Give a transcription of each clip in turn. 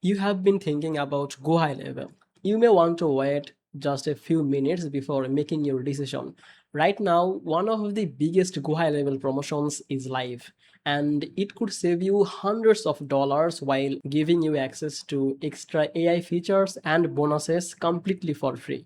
You have been thinking about GoHighLevel. You may want to wait just a few minutes before making your decision. Right now, one of the biggest GoHighLevel promotions is live, and it could save you hundreds of dollars while giving you access to extra AI features and bonuses completely for free.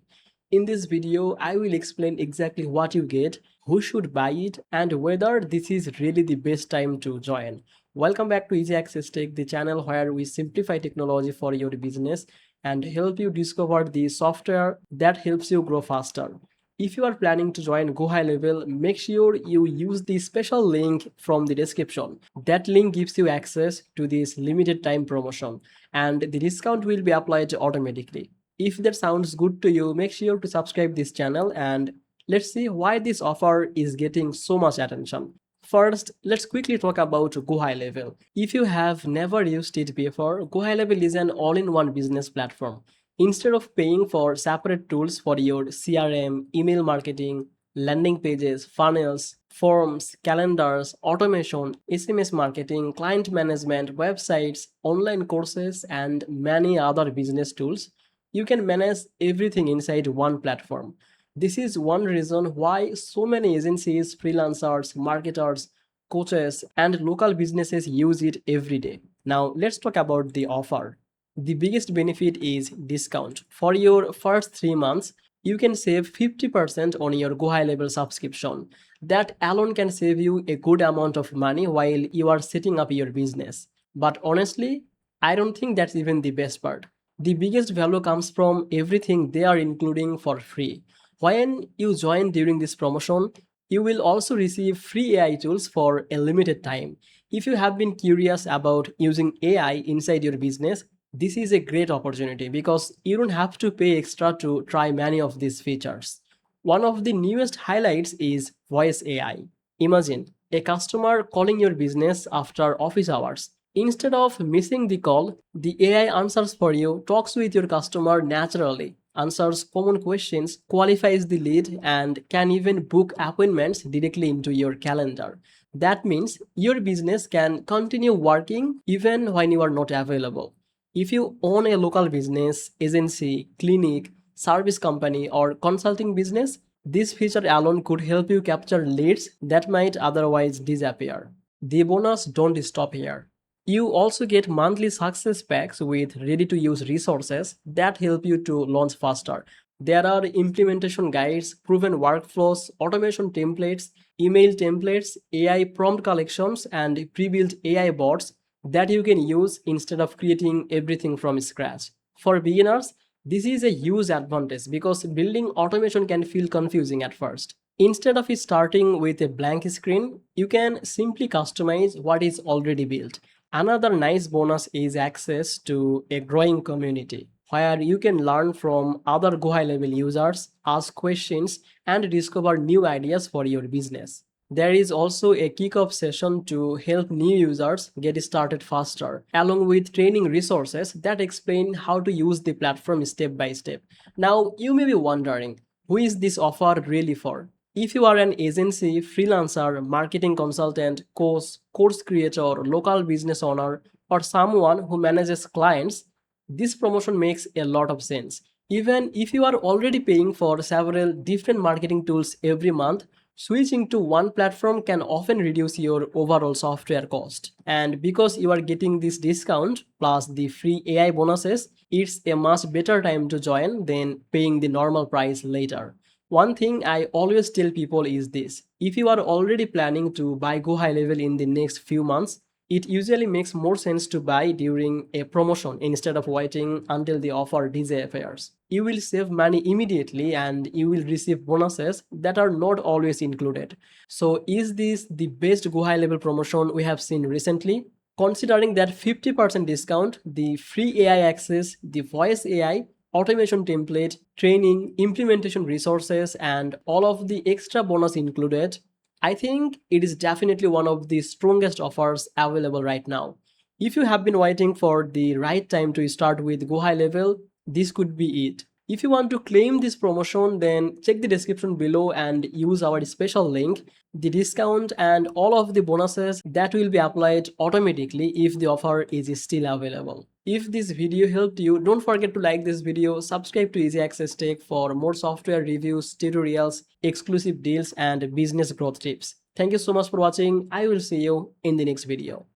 In this video, I will explain exactly what you get, who should buy it, and whether this is really the best time to join. Welcome back to Easy Access Tech, the channel where we simplify technology for your business and help you discover the software that helps you grow faster. If you are planning to join GoHighLevel, make sure you use the special link from the description. That link gives you access to this limited time promotion, and the discount will be applied automatically. If that sounds good to you, make sure to subscribe this channel and let's see why this offer is getting so much attention. First, let's quickly talk about GoHighLevel. If you have never used it before, GoHighLevel is an all-in-one business platform. Instead of paying for separate tools for your CRM, email marketing, landing pages, funnels, forms, calendars, automation, SMS marketing, client management, websites, online courses, and many other business tools, you can manage everything inside one platform. This is one reason why so many agencies, freelancers, marketers, coaches, and local businesses use it every day. Now, let's talk about the offer. The biggest benefit is discount. For your first 3 months, you can save 50% on your GoHighLevel subscription. That alone can save you a good amount of money while you are setting up your business. But honestly, I don't think that's even the best part. The biggest value comes from everything they are including for free. When you join during this promotion, you will also receive free AI tools for a limited time. If you have been curious about using AI inside your business, this is a great opportunity because you don't have to pay extra to try many of these features. One of the newest highlights is voice AI. Imagine a customer calling your business after office hours. Instead of missing the call, the AI answers for you, talks with your customer naturally, answers common questions, qualifies the lead, and can even book appointments directly into your calendar. That means your business can continue working even when you are not available. If you own a local business, agency, clinic, service company, or consulting business, this feature alone could help you capture leads that might otherwise disappear. The bonus don't stop here. You also get monthly success packs with ready to use resources that help you to launch faster. There are implementation guides, proven workflows, automation templates, email templates, AI prompt collections, and pre built AI bots that you can use instead of creating everything from scratch. For beginners, this is a huge advantage because building automation can feel confusing at first. Instead of starting with a blank screen, you can simply customize what is already built. Another nice bonus is access to a growing community where you can learn from other GoHighLevel users, ask questions, and discover new ideas for your business. There is also a kickoff session to help new users get started faster, along with training resources that explain how to use the platform step by step. Now, you may be wondering, who is this offer really for? If you are an agency, freelancer, marketing consultant, course creator, local business owner, or someone who manages clients, this promotion makes a lot of sense. Even if you are already paying for several different marketing tools every month, switching to one platform can often reduce your overall software cost. And because you are getting this discount plus the free AI bonuses, it's a much better time to join than paying the normal price later. One thing I always tell people is this: if you are already planning to buy GoHighLevel in the next few months, it usually makes more sense to buy during a promotion instead of waiting until the offer disappears. You will save money immediately and you will receive bonuses that are not always included. So, is this the best GoHighLevel promotion we have seen recently? Considering that 50% discount, the free AI access, the voice AI, automation template, training, implementation resources, and all of the extra bonus included, I think it is definitely one of the strongest offers available right now. If you have been waiting for the right time to start with GoHighLevel, this could be it. If you want to claim this promotion, then check the description below and use our special link. The discount and all of the bonuses that will be applied automatically if the offer is still available. If this video helped you, don't forget to like this video, subscribe to Easy Access Tech for more software reviews, tutorials, exclusive deals, and business growth tips. Thank you so much for watching. I will see you in the next video.